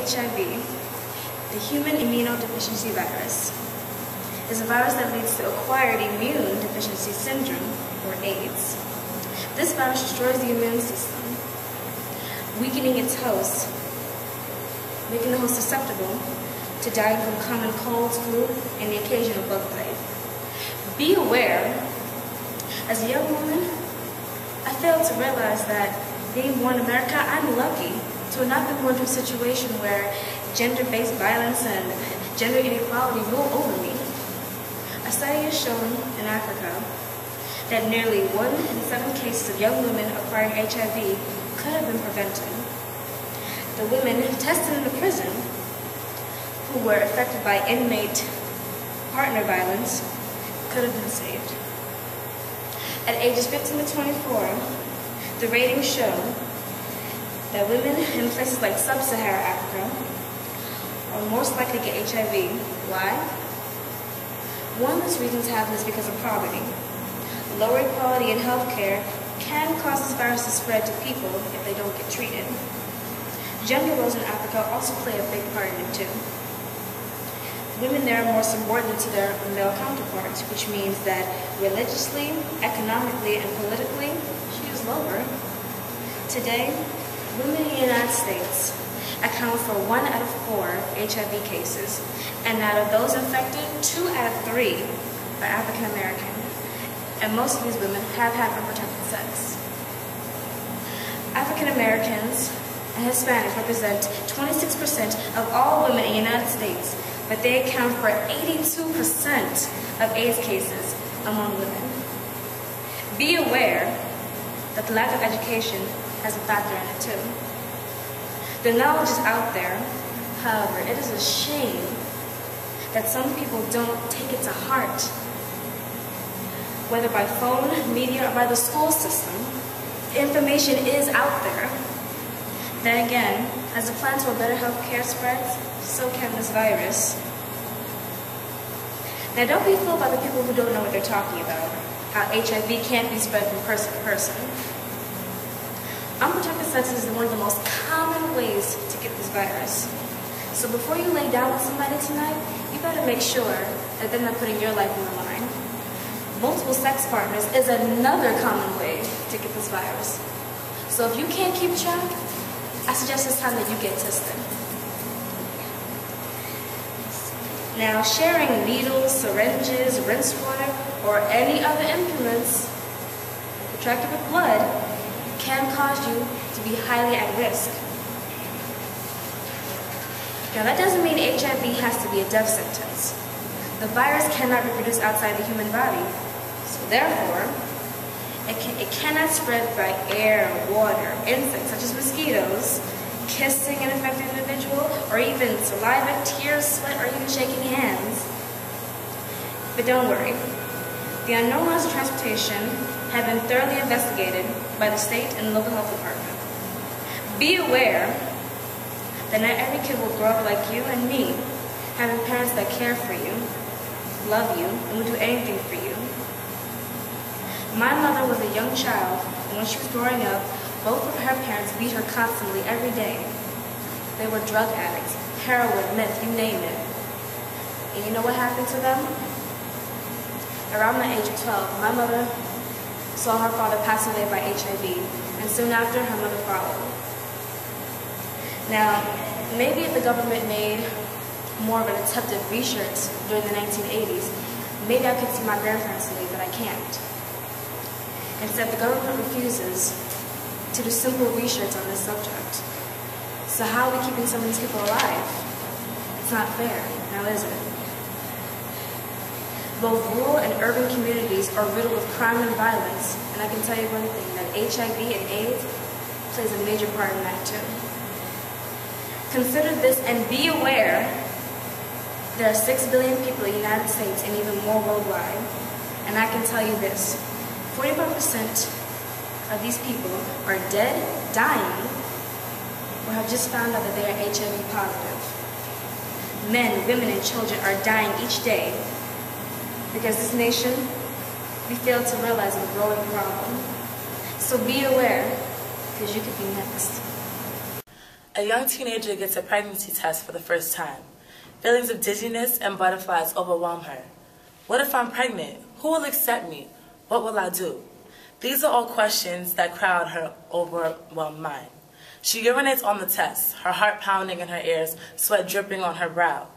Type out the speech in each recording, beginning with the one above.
HIV, the human immunodeficiency virus, is a virus that leads to acquired immune deficiency syndrome, or AIDS. This virus destroys the immune system, weakening its host, making the host susceptible to dying from common colds, flu, and the occasional bug bite. Be aware, as a young woman, I failed to realize that being born in America, I'm lucky to have not been born into a situation where gender-based violence and gender inequality rule over me. A study has shown in Africa that nearly 1 in 7 cases of young women acquiring HIV could have been prevented. The women tested in the prison who were affected by inmate partner violence could have been saved. At ages 15 to 24, the ratings show that women in places like sub-Saharan Africa are most likely to get HIV. Why? One of those reasons happens because of poverty. Lower equality in healthcare can cause this virus to spread to people if they don't get treated. Gender roles in Africa also play a big part in it too. Women there are more subordinate to their male counterparts, which means that religiously, economically, and politically, she is lower. Today, women in the United States account for 1 out of 4 HIV cases, and out of those infected, 2 out of 3 are African American, and most of these women have had unprotected sex. African Americans and Hispanics represent 26% of all women in the United States, but they account for 82% of AIDS cases among women. Be aware that the lack of education has a factor in it too. The knowledge is out there, however, it is a shame that some people don't take it to heart. Whether by phone, media, or by the school system, the information is out there. Then again, as the plan to a better health care spreads, so can this virus. Now don't be fooled by the people who don't know what they're talking about, how HIV can't be spread from person to person. Unprotected sex is one of the most common ways to get this virus. So before you lay down with somebody tonight, you better make sure that they're not putting your life on the line. Multiple sex partners is another common way to get this virus. So if you can't keep track, I suggest it's time that you get tested. Now, sharing needles, syringes, rinse water, or any other implements contracted with blood can cause you to be highly at risk. Now, that doesn't mean HIV has to be a death sentence. The virus cannot reproduce outside the human body, so therefore, it cannot spread by air, water, insects such as mosquitoes, kissing an infected individual, or even saliva, tears, sweat, or even shaking hands. But don't worry. The unknown lines of transportation have been thoroughly investigated by the state and local health department. Be aware that not every kid will grow up like you and me, having parents that care for you, love you, and will do anything for you. My mother was a young child, and when she was growing up, both of her parents beat her constantly every day. They were drug addicts, heroin, meth, you name it. And you know what happened to them? Around the age of 12, my mother saw her father pass away by HIV, and soon after, her mother followed. Now, maybe if the government made more of an attempted research during the 1980s, maybe I could see my grandparents leave, but I can't. Instead, the government refuses to do simple research on this subject. So how are we keeping some of these people alive? It's not fair, now is it? Both rural and urban communities are riddled with crime and violence, and I can tell you one thing, that HIV and AIDS plays a major part in that too. Consider this and be aware there are 6 billion people in the United States and even more worldwide. And I can tell you this, 45% of these people are dead, dying, or have just found out that they are HIV positive. Men, women, and children are dying each day because this nation, we fail to realize a growing problem. So be aware, because you could be next. A young teenager gets a pregnancy test for the first time. Feelings of dizziness and butterflies overwhelm her. What if I'm pregnant? Who will accept me? What will I do? These are all questions that crowd her overwhelmed mind. She urinates on the test, her heart pounding in her ears, sweat dripping on her brow.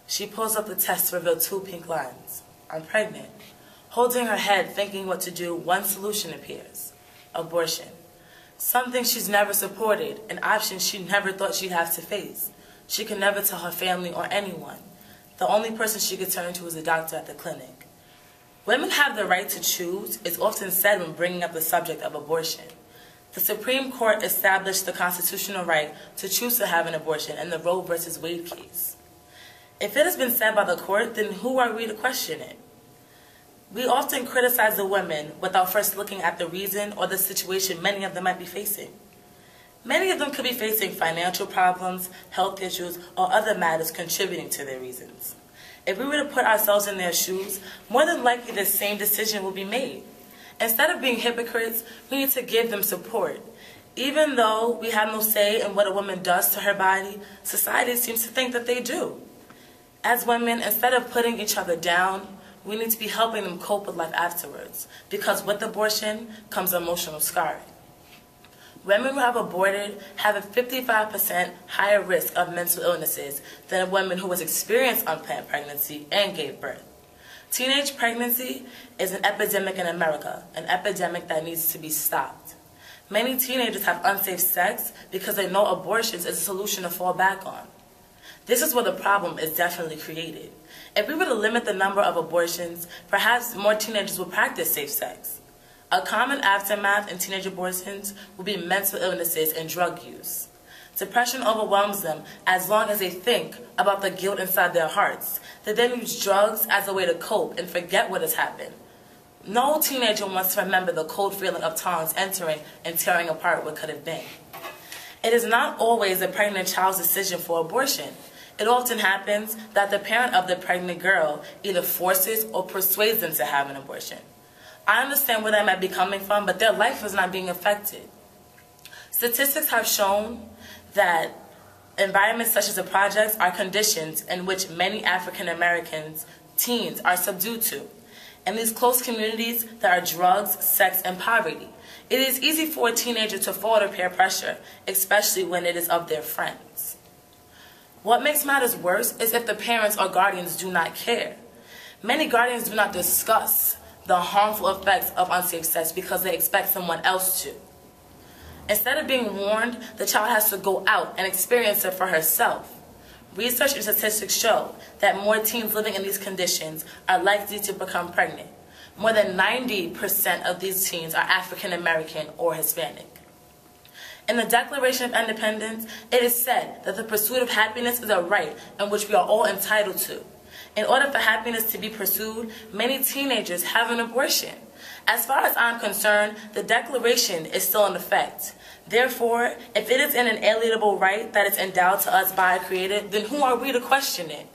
She pulls up the test to reveal 2 pink lines. I'm pregnant. Holding her head, thinking what to do, one solution appears. Abortion. Something she's never supported, an option she never thought she'd have to face. She could never tell her family or anyone. The only person she could turn to is a doctor at the clinic. Women have the right to choose is often said when bringing up the subject of abortion. The Supreme Court established the constitutional right to choose to have an abortion in the Roe v. Wade case. If it has been said by the court, then who are we to question it? We often criticize the women without first looking at the reason or the situation many of them might be facing. Many of them could be facing financial problems, health issues, or other matters contributing to their reasons. If we were to put ourselves in their shoes, more than likely the same decision will be made. Instead of being hypocrites, we need to give them support. Even though we have no say in what a woman does to her body, society seems to think that they do. As women, instead of putting each other down, we need to be helping them cope with life afterwards, because with abortion comes emotional scarring. Women who have aborted have a 55% higher risk of mental illnesses than a woman who has experienced unplanned pregnancy and gave birth. Teenage pregnancy is an epidemic in America, an epidemic that needs to be stopped. Many teenagers have unsafe sex because they know abortions is a solution to fall back on. This is where the problem is definitely created. If we were to limit the number of abortions, perhaps more teenagers would practice safe sex. A common aftermath in teenage abortions will be mental illnesses and drug use. Depression overwhelms them as long as they think about the guilt inside their hearts. They then use drugs as a way to cope and forget what has happened. No teenager wants to remember the cold feeling of tongues entering and tearing apart what could have been. It is not always the pregnant child's decision for abortion. It often happens that the parent of the pregnant girl either forces or persuades them to have an abortion. I understand where that might be coming from, but their life is not being affected. Statistics have shown that environments such as the projects are conditions in which many African Americans, teens, are subdued to. In these close communities, there are drugs, sex, and poverty. It is easy for a teenager to fall under peer pressure, especially when it is of their friends. What makes matters worse is if the parents or guardians do not care. Many guardians do not discuss the harmful effects of unsafe sex because they expect someone else to. Instead of being warned, the child has to go out and experience it for herself. Research and statistics show that more teens living in these conditions are likely to become pregnant. More than 90% of these teens are African American or Hispanic. In the Declaration of Independence, it is said that the pursuit of happiness is a right in which we are all entitled to. In order for happiness to be pursued, many teenagers have an abortion. As far as I'm concerned, the Declaration is still in effect. Therefore, if it is an inalienable right that is endowed to us by our Creator, then who are we to question it?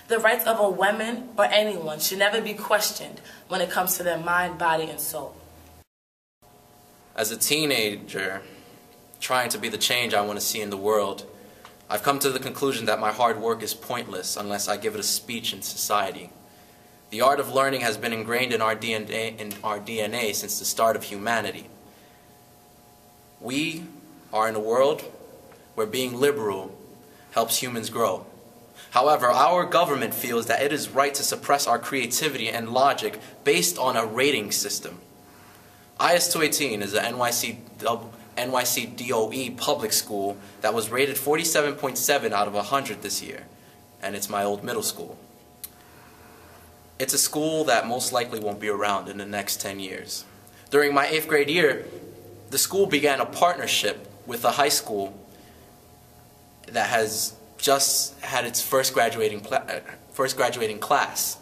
The rights of a woman or anyone should never be questioned when it comes to their mind, body, and soul. As a teenager, trying to be the change I want to see in the world, I've come to the conclusion that my hard work is pointless unless I give it a speech in society. The art of learning has been ingrained in our DNA since the start of humanity. We are in a world where being liberal helps humans grow. However, our government feels that it is right to suppress our creativity and logic based on a rating system. IS-218 is an NYC DOE public school that was rated 47.7 out of 100 this year, and it's my old middle school. It's a school that most likely won't be around in the next 10 years. During my 8th grade year, the school began a partnership with a high school that has just had its first graduating class.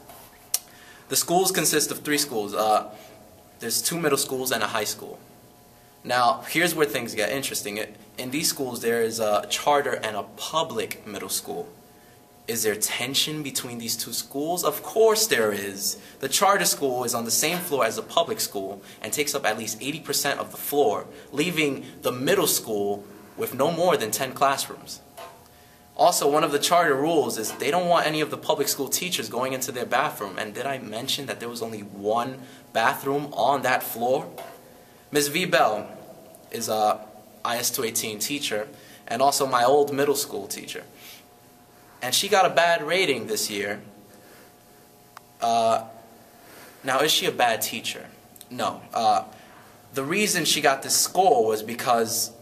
The schools consist of 3 schools. There's 2 middle schools and a high school. Now, here's where things get interesting. In these schools, there is a charter and a public middle school. Is there tension between these 2 schools? Of course there is. The charter school is on the same floor as the public school and takes up at least 80% of the floor, leaving the middle school with no more than 10 classrooms. Also, one of the charter rules is they don't want any of the public school teachers going into their bathroom. And did I mention that there was only one bathroom on that floor? Ms. V. Bell is a IS 218 teacher and also my old middle school teacher. And she got a bad rating this year. Now, is she a bad teacher? No. The reason she got this score was because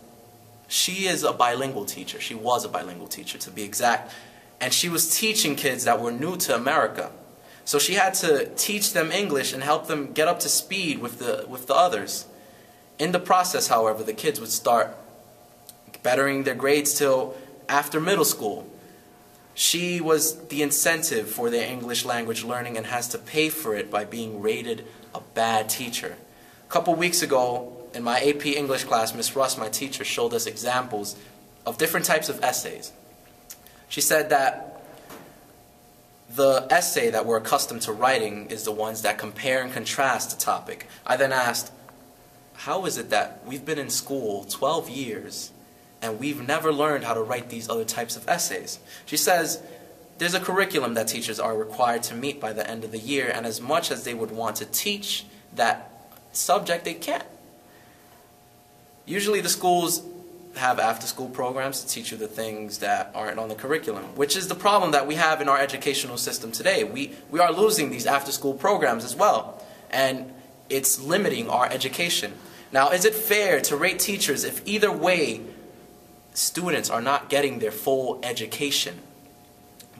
she is a bilingual teacher. She was a bilingual teacher, to be exact. And she was teaching kids that were new to America. So she had to teach them English and help them get up to speed with the others. In the process, however, the kids would start bettering their grades till after middle school. She was the incentive for their English language learning and has to pay for it by being rated a bad teacher. A couple weeks ago, in my AP English class, Miss Russ, my teacher, showed us examples of different types of essays. She said that the essay that we're accustomed to writing is the ones that compare and contrast a topic. I then asked, how is it that we've been in school 12 years and we've never learned how to write these other types of essays? She says, there's a curriculum that teachers are required to meet by the end of the year, and as much as they would want to teach that subject, they can't. Usually the schools have after-school programs to teach you the things that aren't on the curriculum, which is the problem that we have in our educational system today. We are losing these after-school programs as well, and it's limiting our education. Now, is it fair to rate teachers if either way students are not getting their full education?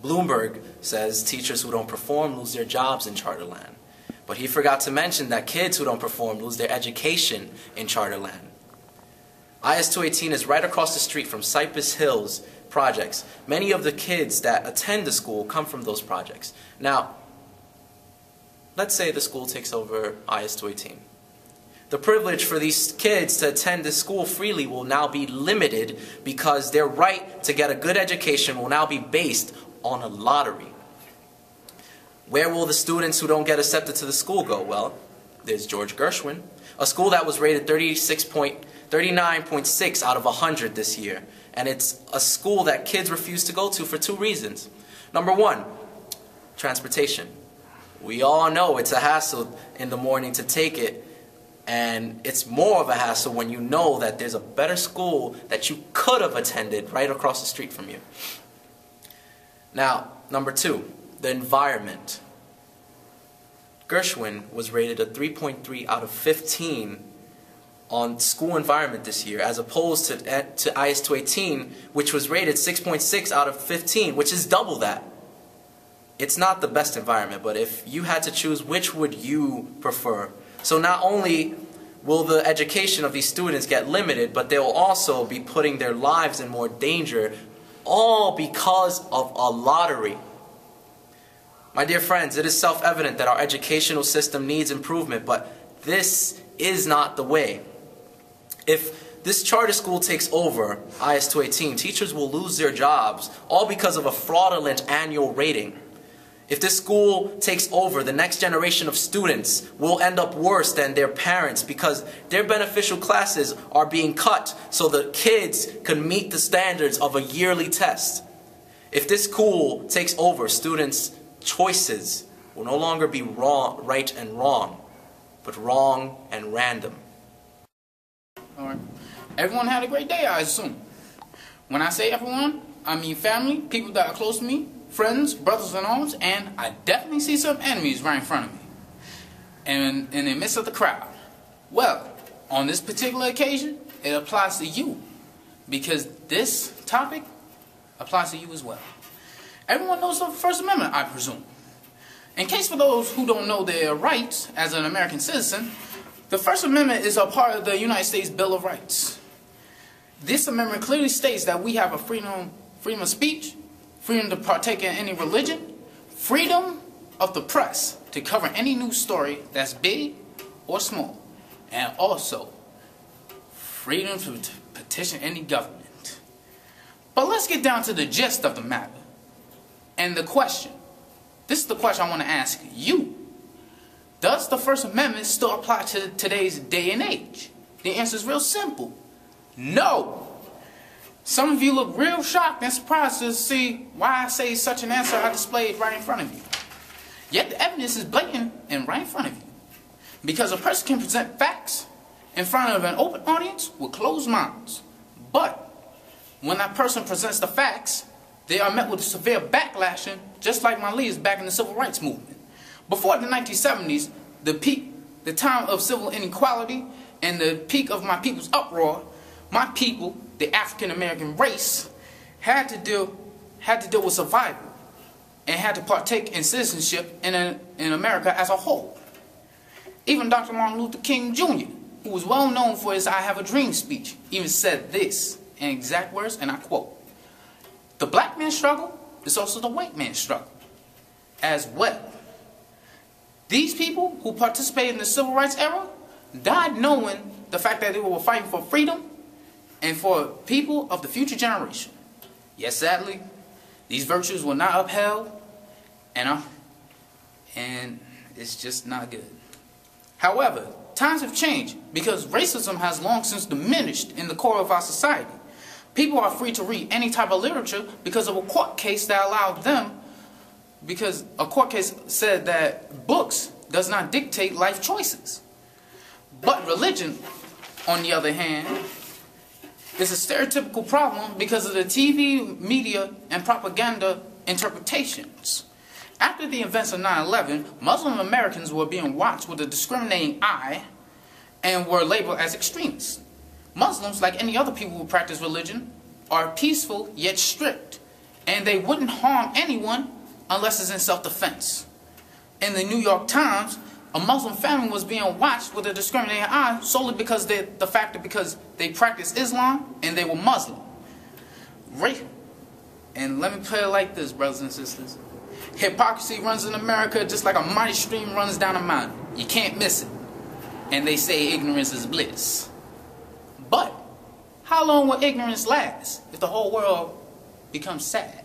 Bloomberg says teachers who don't perform lose their jobs in Charterland. But he forgot to mention that kids who don't perform lose their education in Charterland. IS 218 is right across the street from Cypress Hills projects. Many of the kids that attend the school come from those projects. Now, let's say the school takes over IS 218. The privilege for these kids to attend the school freely will now be limited because their right to get a good education will now be based on a lottery. Where will the students who don't get accepted to the school go? Well, there's George Gershwin, a school that was rated 39.6 out of 100 this year. And it's a school that kids refuse to go to for two reasons. Number one, transportation. We all know it's a hassle in the morning to take it, and it's more of a hassle when you know that there's a better school that you could have attended right across the street from you. Now, number two, the environment. Gershwin was rated a 3.3 out of 15 on school environment this year, as opposed to IS 218, which was rated 6.6 out of 15, which is double that. It's not the best environment, but if you had to choose, which would you prefer? So not only will the education of these students get limited, but they will also be putting their lives in more danger, all because of a lottery. My dear friends, it is self-evident that our educational system needs improvement, but this is not the way. If this charter school takes over IS 218, teachers will lose their jobs, all because of a fraudulent annual rating. If this school takes over, the next generation of students will end up worse than their parents because their beneficial classes are being cut so the kids can meet the standards of a yearly test. If this school takes over, students' choices will no longer be wrong, right and wrong, but wrong and random. All right. Everyone had a great day, I assume. When I say everyone, I mean family, people that are close to me, friends, brothers in arms, and I definitely see some enemies right in front of me. And in the midst of the crowd. Well, on this particular occasion, it applies to you. Because this topic applies to you as well. Everyone knows the First Amendment, I presume. In case for those who don't know their rights as an American citizen, the First Amendment is a part of the United States Bill of Rights. This amendment clearly states that we have a freedom of speech, freedom to partake in any religion, freedom of the press to cover any news story that's big or small, and also freedom to petition any government. But let's get down to the gist of the matter. And the question, this is the question I want to ask you. Does the First Amendment still apply to today's day and age? The answer is real simple. No. Some of you look real shocked and surprised to see why I say such an answer I displayed right in front of you. Yet the evidence is blatant and right in front of you. Because a person can present facts in front of an open audience with closed minds. But when that person presents the facts, they are met with severe backlashing, just like my leaders back in the civil rights movement. Before the 1970s, the time of civil inequality, and the peak of my people's uproar, my people, the African American race, had to deal with survival and had to partake in citizenship in America as a whole. Even Dr. Martin Luther King Jr., who was well known for his I Have a Dream speech, even said this in exact words, and I quote, "The black man's struggle is also the white man's struggle as well." These people who participated in the civil rights era died knowing the fact that they were fighting for freedom and for people of the future generation. Yet sadly, these virtues were not upheld, and it's just not good. However, times have changed because racism has long since diminished in the core of our society. People are free to read any type of literature because of a court case that allowed them, because a court case said that books does not dictate life choices. But religion, on the other hand, is a stereotypical problem because of the TV, media, and propaganda interpretations. After the events of 9/11, Muslim Americans were being watched with a discriminating eye and were labeled as extremists. Muslims, like any other people who practice religion, are peaceful yet strict, and they wouldn't harm anyone unless it's in self-defense. In the New York Times, a Muslim family was being watched with a discriminating eye solely because because they practiced Islam and they were Muslim. And let me put it like this, brothers and sisters. Hypocrisy runs in America just like a mighty stream runs down a mountain. You can't miss it. And they say ignorance is bliss. But how long will ignorance last if the whole world becomes sad?